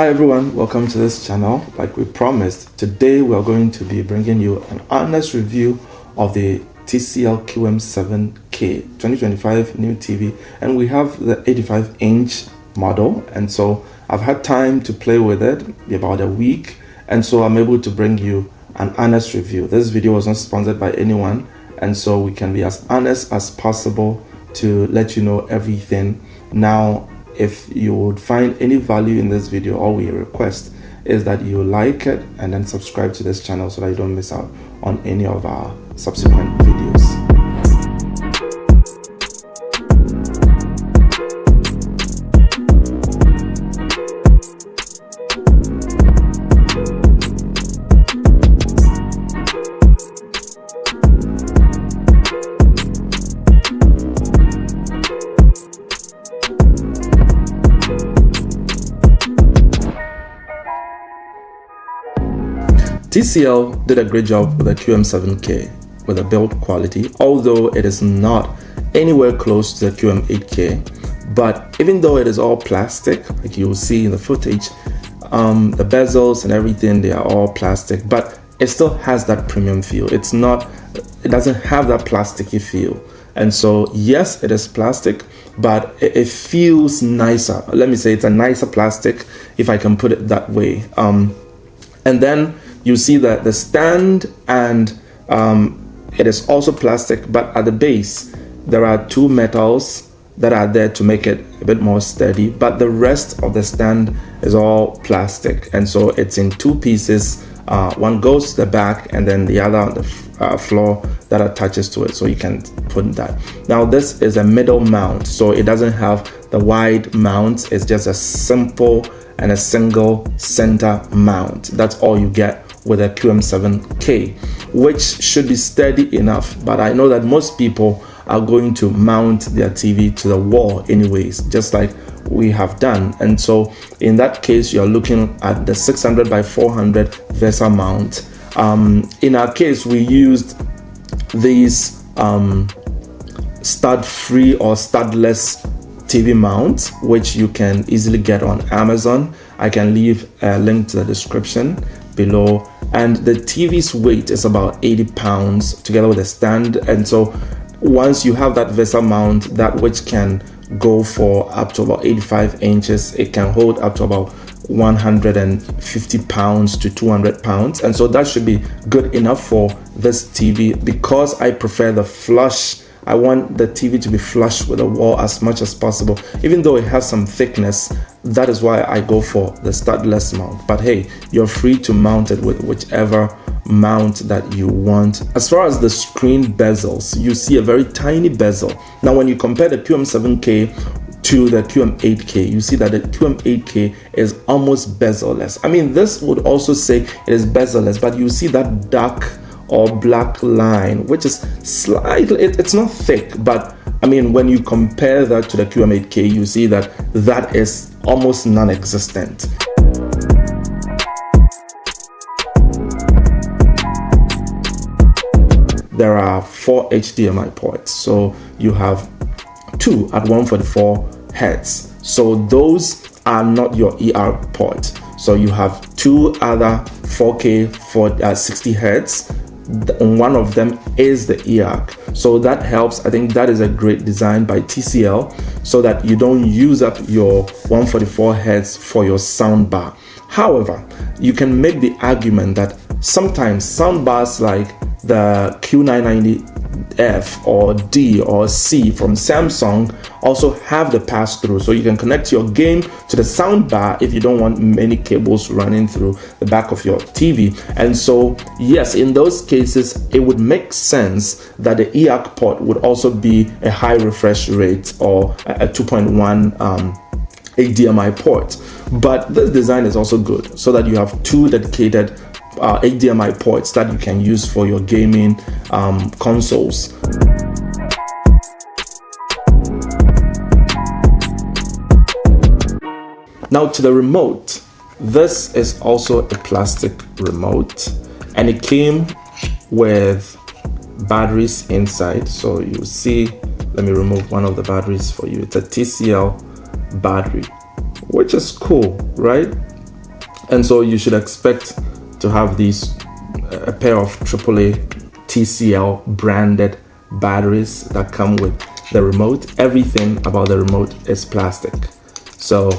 Hi everyone, welcome to this channel. Like we promised, today we are going to be bringing you an honest review of the TCL QM7K 2025 new TV, and we have the 85-inch model, and so I've had time to play with it about a week, and so I'm able to bring you an honest review. This video was not sponsored by anyone, and so we can be as honest as possible to let you know everything. Now, if you would find any value in this video, all we request is that you like it and then subscribe to this channel so that you don't miss out on any of our subsequent videos. TCL did a great job with the QM7K with the build quality, although it is not anywhere close to the QM8K. But even though it is all plastic, like you will see in the footage, the bezels and everything, they are all plastic, but it still has that premium feel. It doesn't have that plasticky feel. And so yes, it is plastic, but it feels nicer. Let me say it's a nicer plastic, if I can put it that way. And then you see that the stand, and it is also plastic, but at the base there are two metals that are there to make it a bit more steady, but the rest of the stand is all plastic, and so it's in two pieces. One goes to the back and then the other on the floor that attaches to it, so you can put that. Now this is a middle mount, so it doesn't have the wide mount. It's just a simple and a single center mount. That's all you get with a QM7K, which should be steady enough. But I know that most people are going to mount their TV to the wall anyways, just like we have done. And so in that case, you're looking at the 600 by 400 Versa mount. In our case, we used these stud-free or studless TV mounts, which you can easily get on Amazon. I can leave a link to the description below, and the TV's weight is about 80 pounds together with a stand. And so once you have that Versa mount, that which can go for up to about 85 inches, it can hold up to about 150 pounds to 200 pounds, and so that should be good enough for this TV. Because I prefer the flush, I want the TV to be flush with the wall as much as possible, even though it has some thickness. That is why I go for the studless mount. But hey, you're free to mount it with whichever mount that you want. As far as the screen bezels, you see a very tiny bezel. Now when you compare the QM7K to the QM8K, you see that the QM8K is almost bezel-less. I mean, this would also say it is bezel-less, but you see that dark or black line, which is slightly, it's not thick, but I mean, when you compare that to the QM8K, you see that that is almost non-existent. There are 4 HDMI ports, so you have 2 at 144 hertz. So those are not your ER port. So you have 2 other 4K for 60 hertz. One of them is the EARC, so that helps. I think that is a great design by TCL, so that you don't use up your 144 hertz for your sound bar. However, you can make the argument that sometimes sound bars like the Q990F or D or C from Samsung also have the pass-through, so you can connect your game to the sound bar if you don't want many cables running through the back of your TV. And so yes, in those cases it would make sense that the EARC port would also be a high refresh rate or a 2.1 HDMI port. But this design is also good, so that you have 2 dedicated HDMI ports that you can use for your gaming consoles. Now to the remote. This is also a plastic remote, and it came with batteries inside. So you see, let me remove one of the batteries for you. It's a TCL battery, which is cool, right? And so you should expect to have these a pair of AAA TCL branded batteries that come with the remote. Everything about the remote is plastic, so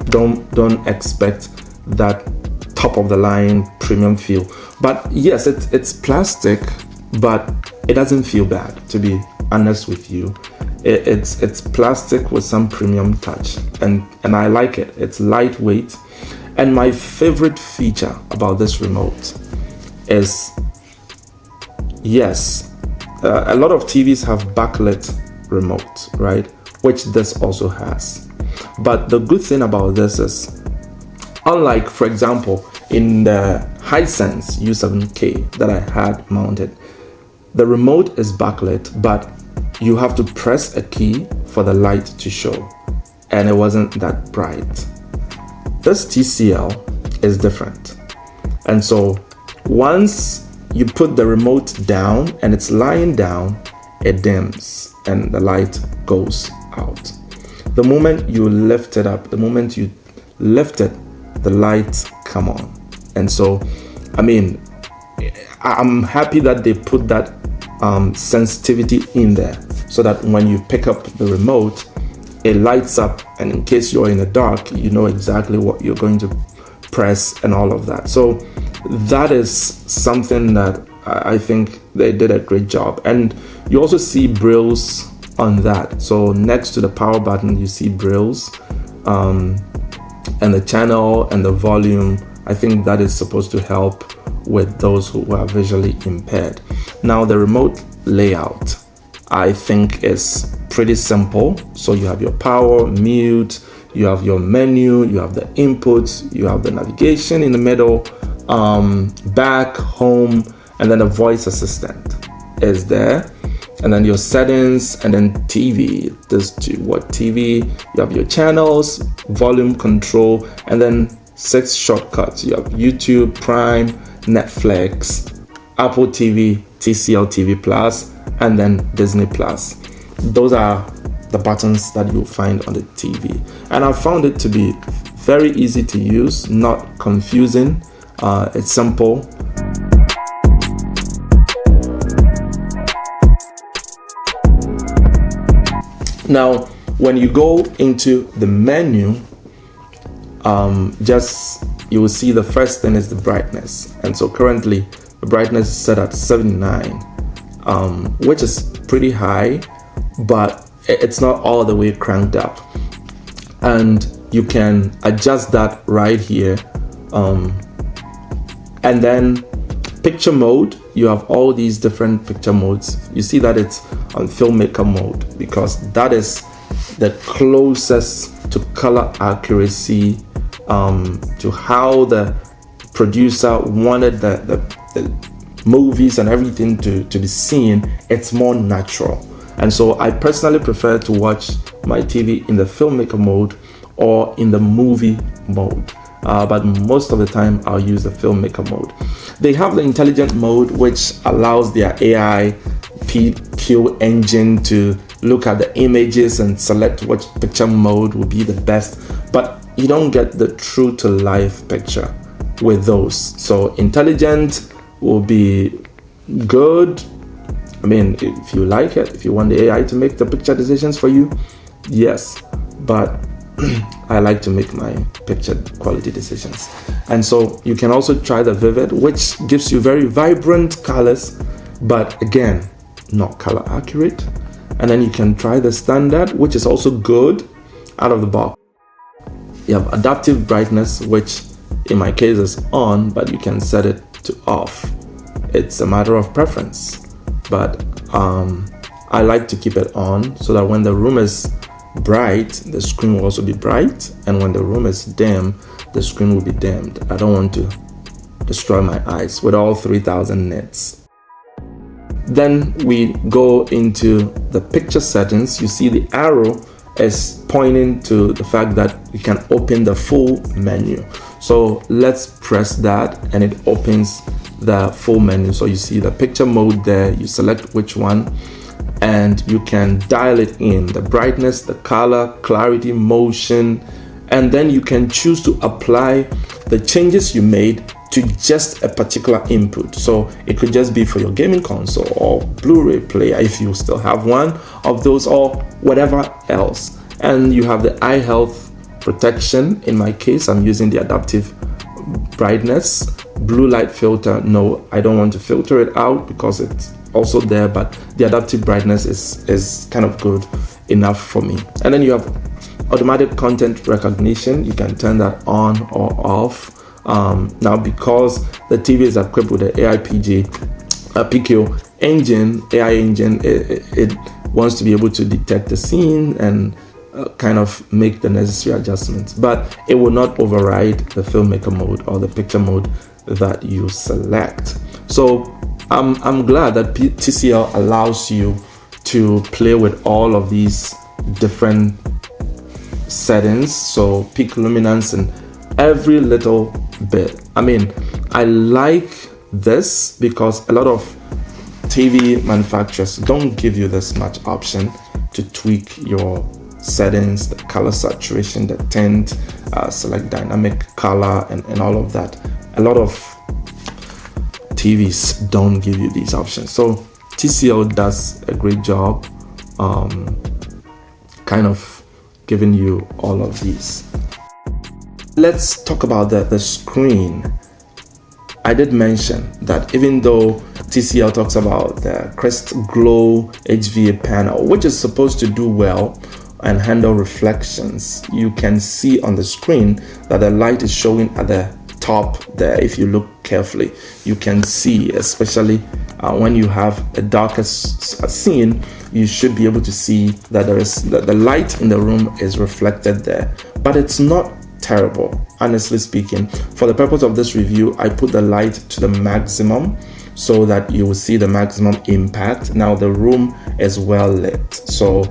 don't expect that top of the line premium feel. But yes, it's plastic, but it doesn't feel bad, to be honest with you. It's plastic with some premium touch, and I like it. It's lightweight. And my favorite feature about this remote is, yes, a lot of TVs have backlit remote, right? Which this also has. But the good thing about this is, unlike, for example, in the Hisense U7K that I had mounted, the remote is backlit, but you have to press a key for the light to show, and it wasn't that bright. This TCL is different. And so once you put the remote down and it's lying down, it dims and the light goes out. The moment you lift it up, the moment you lift it, the lights come on. And so, I mean, I'm happy that they put that sensitivity in there, so that when you pick up the remote, it lights up, and in case you're in the dark, you know exactly what you're going to press and all of that. So that is something that I think they did a great job. And you also see brills on that. So next to the power button, you see brills, and the channel and the volume. I think that is supposed to help with those who are visually impaired. Now, the remote layout, I think, is pretty simple. So you have your power, mute, you have your menu, you have the inputs, you have the navigation in the middle, back, home, and then a voice assistant is there. And then your settings, and then TV. This to what TV, you have your channels, volume control, and then 6 shortcuts. You have YouTube, Prime, Netflix, Apple TV, TCL TV Plus, and then Disney Plus. Those are the buttons that you'll find on the TV. And I found it to be very easy to use, not confusing. It's simple. Now, when you go into the menu, you will see the first thing is the brightness. And so currently the brightness is set at 79, which is pretty high, but it's not all the way cranked up. And you can adjust that right here. And then picture mode, you have all these different picture modes. You see that it's on filmmaker mode, because that is the closest to color accuracy, to how the producer wanted the movies and everything to be seen. It's more natural. And so I personally prefer to watch my TV in the filmmaker mode or in the movie mode. But most of the time I'll use the filmmaker mode. They have the intelligent mode, which allows their AI PQ engine to look at the images and select which picture mode will be the best. But you don't get the true to life picture with those. So intelligent will be good. I mean, if you like it, if you want the AI to make the picture decisions for you, yes. But I like to make my picture quality decisions. And so you can also try the Vivid, which gives you very vibrant colors, but again, not color accurate. And then you can try the Standard, which is also good out of the box. You have adaptive brightness, which in my case is on, but you can set it to off. It's a matter of preference. But I like to keep it on so that when the room is bright, the screen will also be bright, and when the room is dim, the screen will be dimmed. I don't want to destroy my eyes with all 3000 nits. Then we go into the picture settings. You see the arrow is pointing to the fact that you can open the full menu. So let's press that and it opens the full menu. So you see the picture mode there, you select which one, and you can dial it in, the brightness, the color, clarity, motion, and then you can choose to apply the changes you made to just a particular input. So it could just be for your gaming console or Blu-ray player if you still have one of those, or whatever else. And you have the eye health protection. In my case, I'm using the adaptive brightness. Blue light filter, no, I don't want to filter it out because it's also there, but the adaptive brightness is kind of good enough for me. And then you have automatic content recognition. You can turn that on or off. Now, because the TV is equipped with the PQ engine, AI engine, it wants to be able to detect the scene and kind of make the necessary adjustments, but it will not override the filmmaker mode or the picture mode that you select. So I'm glad that TCL allows you to play with all of these different settings, so peak luminance and every little bit. I mean, I like this because a lot of TV manufacturers don't give you this much option to tweak your settings, the color saturation, the tint, select dynamic color, and all of that. A lot of TVs don't give you these options. So TCL does a great job kind of giving you all of these. Let's talk about the screen. I did mention that even though TCL talks about the Crest Glow HVA panel, which is supposed to do well and handle reflections, you can see on the screen that the light is showing at the top there. If you look carefully, you can see, especially when you have a darker scene, you should be able to see that the light in the room is reflected there, but it's not terrible, honestly speaking. For the purpose of this review, I put the light to the maximum so that you will see the maximum impact. Now the room is well lit, so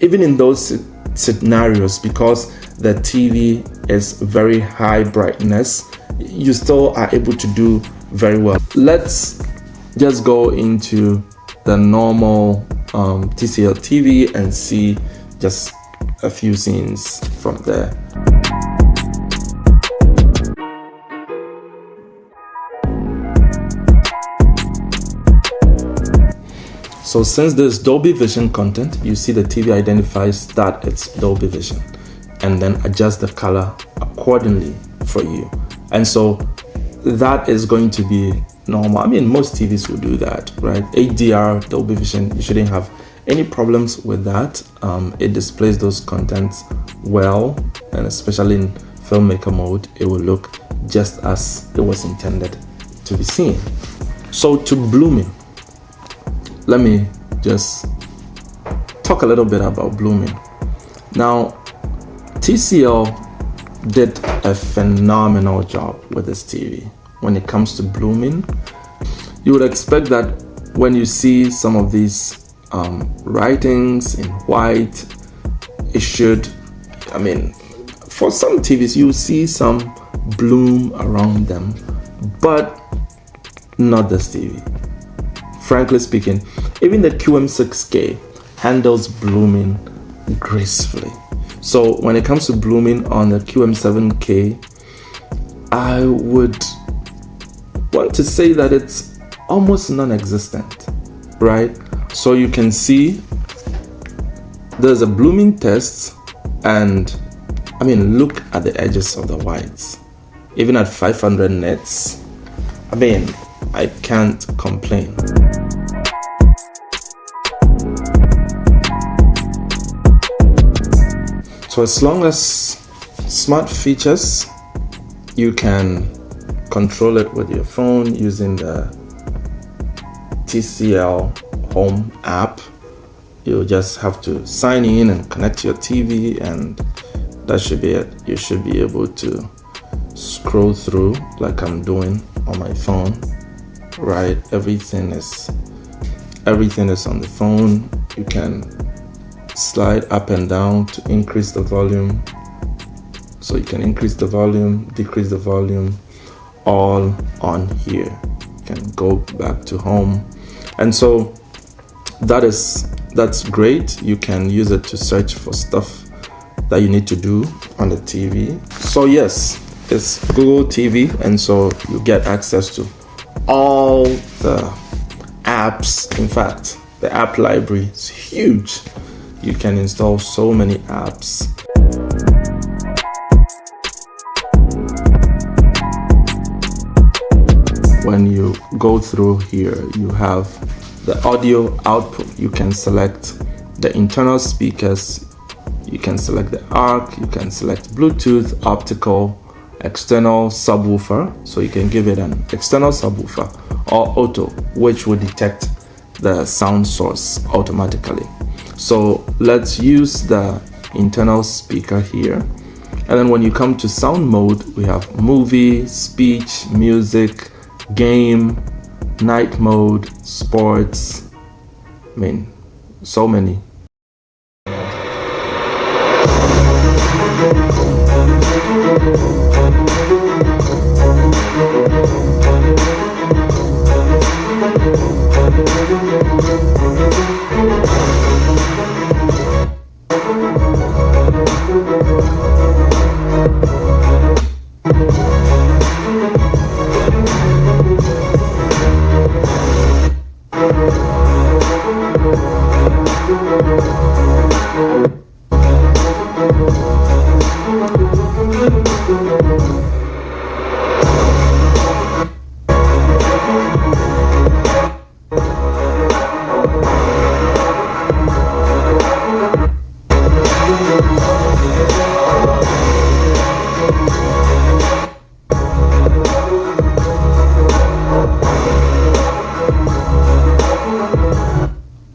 even in those scenarios, because the TV is very high brightness, you still are able to do very well. Let's just go into the normal TCL TV and see just a few scenes from there. So since there's Dolby Vision content, you see the TV identifies that it's Dolby Vision and then adjust the color accordingly for you. And so that is going to be normal. I mean, most TVs will do that, right? HDR, Dolby Vision, you shouldn't have any problems with that. It displays those contents well, and especially in filmmaker mode, it will look just as it was intended to be seen. So to blooming, let me just talk a little bit about blooming. Now, TCL did a phenomenal job with this TV when it comes to blooming. You would expect that when you see some of these writings in white, it should, I mean, for some TVs you see some bloom around them, but not this TV. Frankly speaking, even the QM6K handles blooming gracefully. So when it comes to blooming on the QM7K, I would want to say that it's almost non-existent, right? So you can see there's a blooming test, and I mean, look at the edges of the whites. Even at 500 nits, I mean, I can't complain. So as long as smart features, you can control it with your phone using the TCL Home app. You'll just have to sign in and connect to your TV, and that should be it. You should be able to scroll through like I'm doing on my phone, right? Everything is on the phone. You can slide up and down to increase the volume. So you can increase the volume, decrease the volume, all on here. You can go back to home. And so that's great. You can use it to search for stuff that you need to do on the TV. So yes, it's Google TV, and so you get access to all the apps. In fact, the app library is huge. You can install so many apps. When you go through here, you have the audio output. You can select the internal speakers, you can select the ARC, you can select Bluetooth, optical, external subwoofer. So you can give it an external subwoofer or auto, which will detect the sound source automatically. So let's use the internal speaker here. And then when you come to sound mode, we have movie, speech, music, game, night mode, sports. I mean, so many.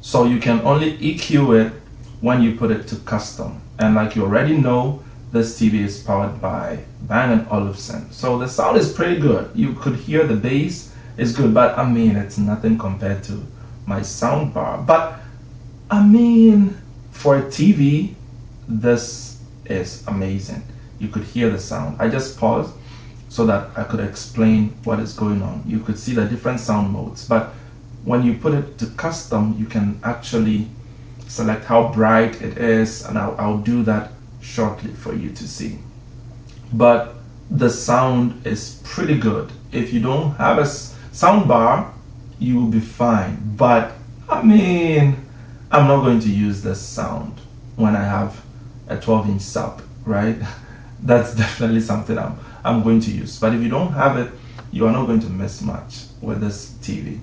So you can only EQ it when you put it to custom. And like you already know, this TV is powered by Bang & Olufsen. So the sound is pretty good. You could hear the bass is good, but I mean, it's nothing compared to my sound bar. But I mean, for a TV, this is amazing. You could hear the sound. I just paused so that I could explain what is going on. You could see the different sound modes, but when you put it to custom, you can actually select how bright it is, and I'll do that shortly for you to see. But the sound is pretty good. If you don't have a sound bar, you will be fine. But I mean, I'm not going to use this sound when I have a 12-inch sub, right? That's definitely something I'm going to use. But if you don't have it, you are not going to miss much with this TV.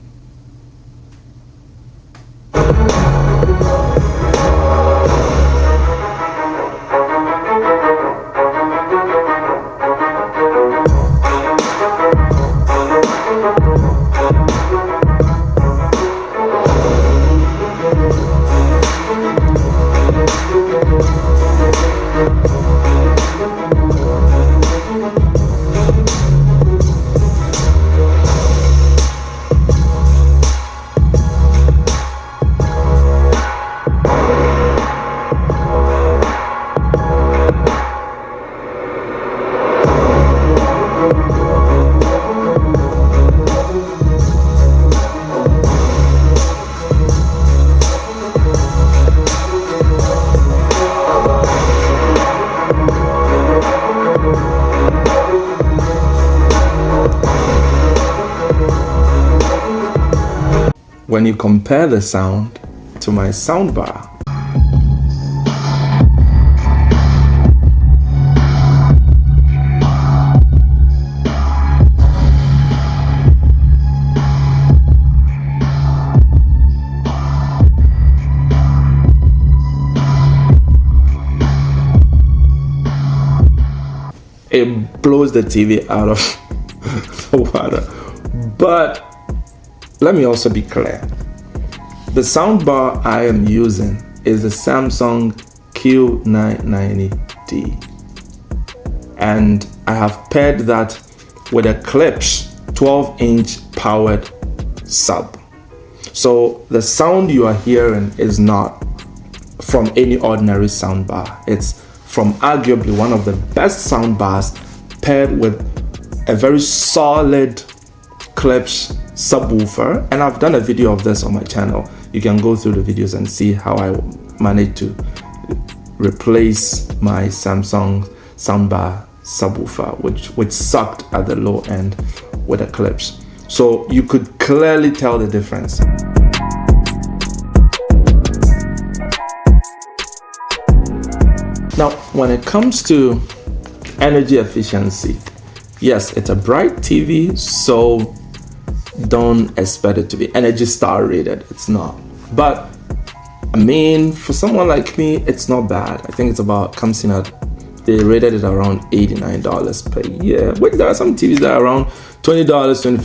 When you compare the sound to my soundbar, it blows the TV out of the water. But let me also be clear. The soundbar I am using is the Samsung Q990D. And I have paired that with a Klipsch 12-inch powered sub. So the sound you are hearing is not from any ordinary soundbar. It's from arguably one of the best soundbars paired with a very solid Klipsch subwoofer, and I've done a video of this on my channel. You can go through the videos and see how I managed to replace my Samsung soundbar subwoofer, which sucked at the low end with a clips. So you could clearly tell the difference. Now, when it comes to energy efficiency, yes, it's a bright TV, so don't expect it to be Energy Star rated. It's not. But I mean, for someone like me, it's not bad. I think comes in at, they rated it around $89 per year, which there are some TVs that are around $20, $25,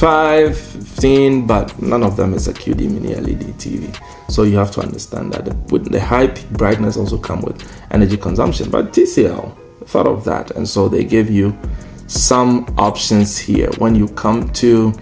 $15, but none of them is a QD mini LED TV. So you have to understand that with the high peak brightness also come with energy consumption. But TCL thought of that, and so they give you some options here when you come to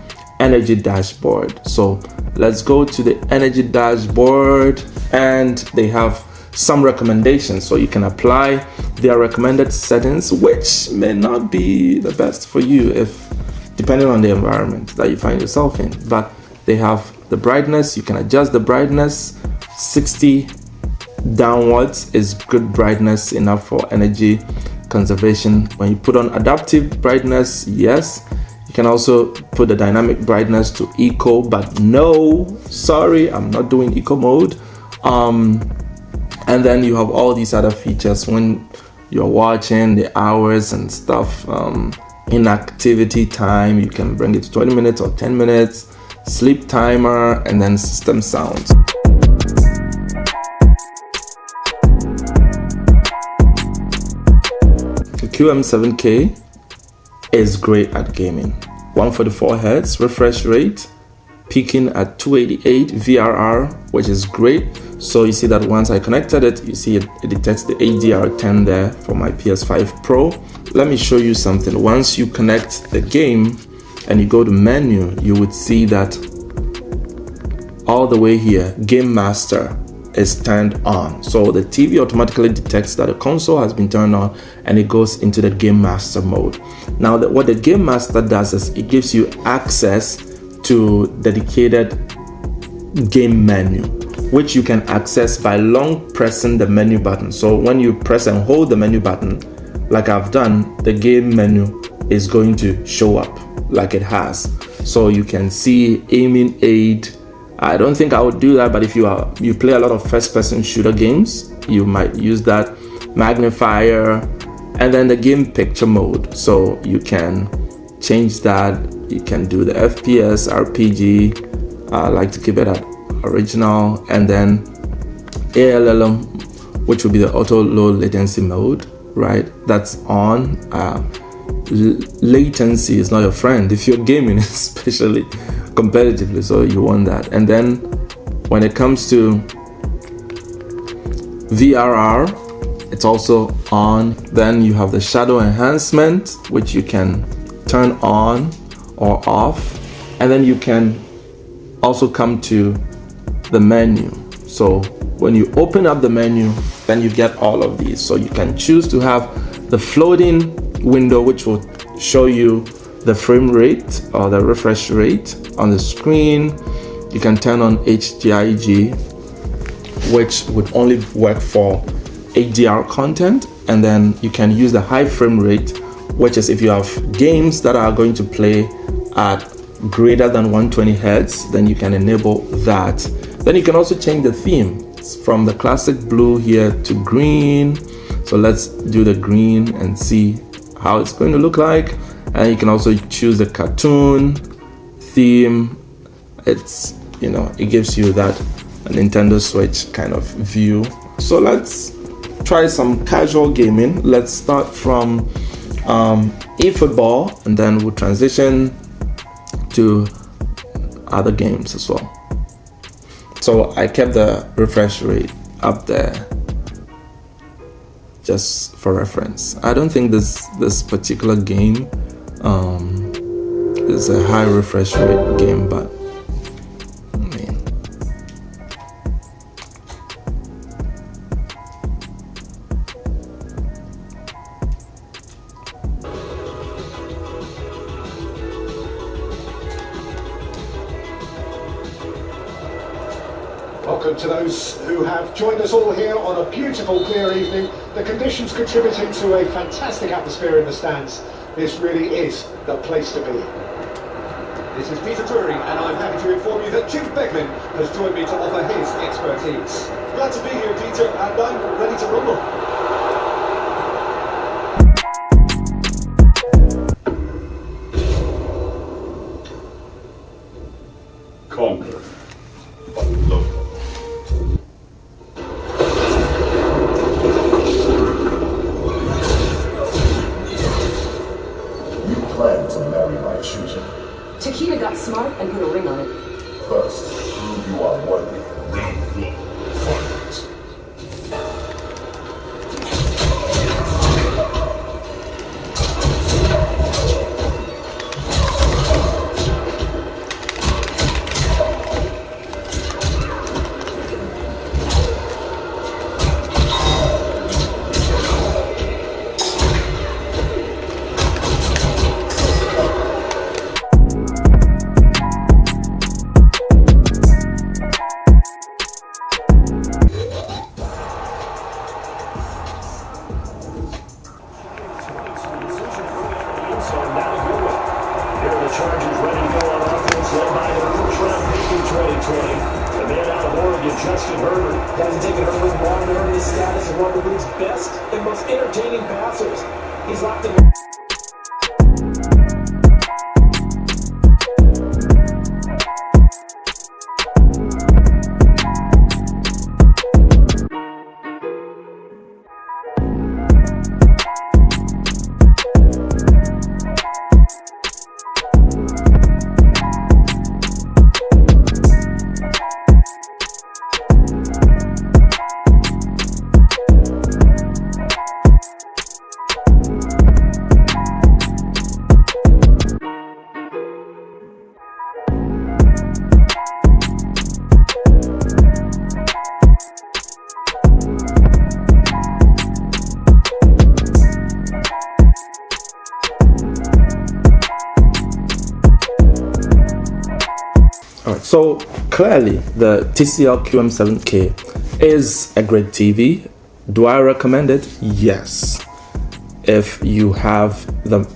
energy dashboard. So let's go to the energy dashboard, and they have some recommendations, so you can apply their recommended settings, which may not be the best for you if depending on the environment that you find yourself in. But they have the brightness, you can adjust the brightness. 60 downwards is good brightness, enough for energy conservation. When you put on adaptive brightness, yes. You can also put the dynamic brightness to eco, but no, sorry, I'm not doing eco mode. And then you have all these other features when you're watching, the hours and stuff, inactivity time, you can bring it to 20 minutes or 10 minutes, sleep timer, and then system sounds. The QM7K is great at gaming. 144 Hz refresh rate, peaking at 288 VRR, which is great. So you see that once I connected it, you see it detects the HDR10 there for my PS5 Pro. Let me show you something. Once you connect the game and you go to menu, you would see that all the way here, Game Master is turned on. So the TV automatically detects that the console has been turned on and it goes into the Game Master mode. Now what the Game Master does is it gives you access to dedicated game menu, which you can access by long pressing the menu button. So when you press and hold the menu button, like I've done, the game menu is going to show up like it has. So you can see aiming aid. I don't think I would do that, but if you play a lot of first-person shooter games, you might use that. Magnifier, and then the game picture mode. So you can change that. You can do the FPS, RPG. I like to keep it at original, and then ALLM, which will be the auto low latency mode, right? That's on. Latency is not your friend if you're gaming, especially competitively, so you want that. And then when it comes to VRR, it's also on. Then you have the shadow enhancement, which you can turn on or off, and then you can also come to the menu. So when you open up the menu, then you get all of these. So you can choose to have the floating window, which will show you the frame rate or the refresh rate on the screen. You can turn on HDIG, which would only work for HDR content, and then you can use the high frame rate, which is if you have games that are going to play at greater than 120 Hz, then you can enable that. Then you can also change the theme from the classic blue here to green. So let's do the green and see how it's going to look like. And you can also choose the cartoon theme. It's, it gives you that Nintendo Switch kind of view. So let's try some casual gaming. Let's start from eFootball, and then we'll transition to other games as well. So I kept the refresh rate up there just for reference. I don't think this particular game is a high refresh rate game, but I mean, welcome to those who have joined us all here on a beautiful clear evening The conditions contributing to a fantastic atmosphere in the stands. This really is the place to be. This is Peter Drury, and I'm happy to inform you that Jim Beckman has joined me to offer his expertise. Glad to be here, Peter, and I'm ready to rumble. Conquer. Local. You plan to marry my children. Chiquita got smart and put a ring on it. First, prove you are worthy. Round one. Fight. Chargers ready to go on offense, led by their first-round pick in 2020. The man out of Oregon, Justin Herbert. Hasn't taken Herbert long to earn his status as one of the league's best and most entertaining passers. He's locked in. Alright, so clearly the TCL QM7K is a great TV. Do I recommend it? Yes. If you have the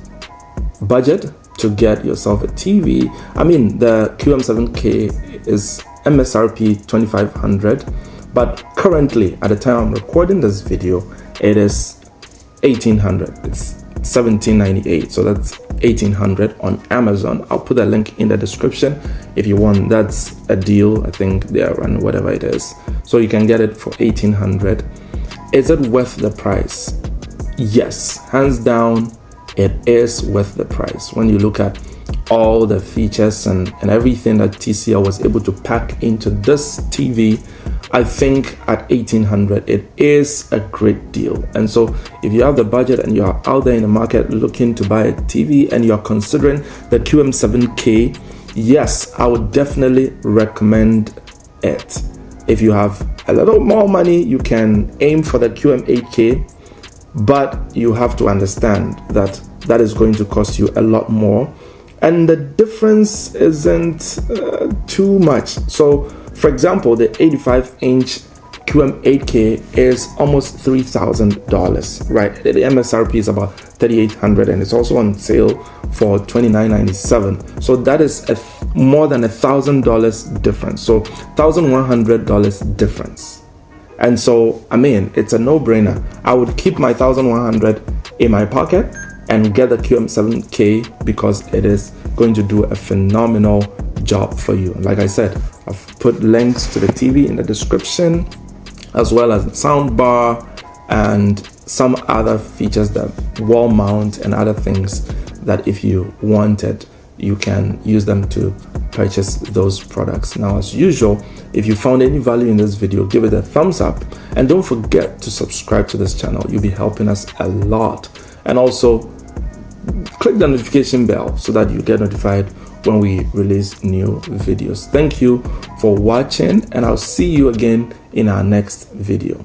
budget to get yourself a TV, I mean the QM7K is MSRP 2500, but currently at the time I'm recording this video, it is 1800. It's 1798, so that's 1800 on Amazon. I'll put a link in the description if you want. That's a deal. I think they are running whatever it is, so you can get it for 1800. Is it worth the price? Yes, hands down, it is worth the price. When you look at all the features and everything that TCL was able to pack into this TV, I think at 1800 it is a great deal. And so if you have the budget and you are out there in the market looking to buy a TV and you're considering the QM7K, yes, I would definitely recommend it. If you have a little more money, you can aim for the QM8K, but you have to understand that that is going to cost you a lot more, and the difference isn't too much. So for example, the 85-inch QM8K is almost $3,000, right? The MSRP is about $3,800, and it's also on sale for $2,997. So that is more than $1,000 difference. So $1,100 difference. And so, I mean, it's a no-brainer. I would keep my $1,100 in my pocket and get the QM7K because it is going to do a phenomenal job for you. Like I said, I've put links to the TV in the description, as well as the sound bar and some other features, that wall mount and other things that if you wanted, you can use them to purchase those products. Now, as usual, if you found any value in this video, give it a thumbs up and don't forget to subscribe to this channel. You'll be helping us a lot. And also click the notification bell so that you get notified when we release new videos. Thank you for watching, and I'll see you again in our next video.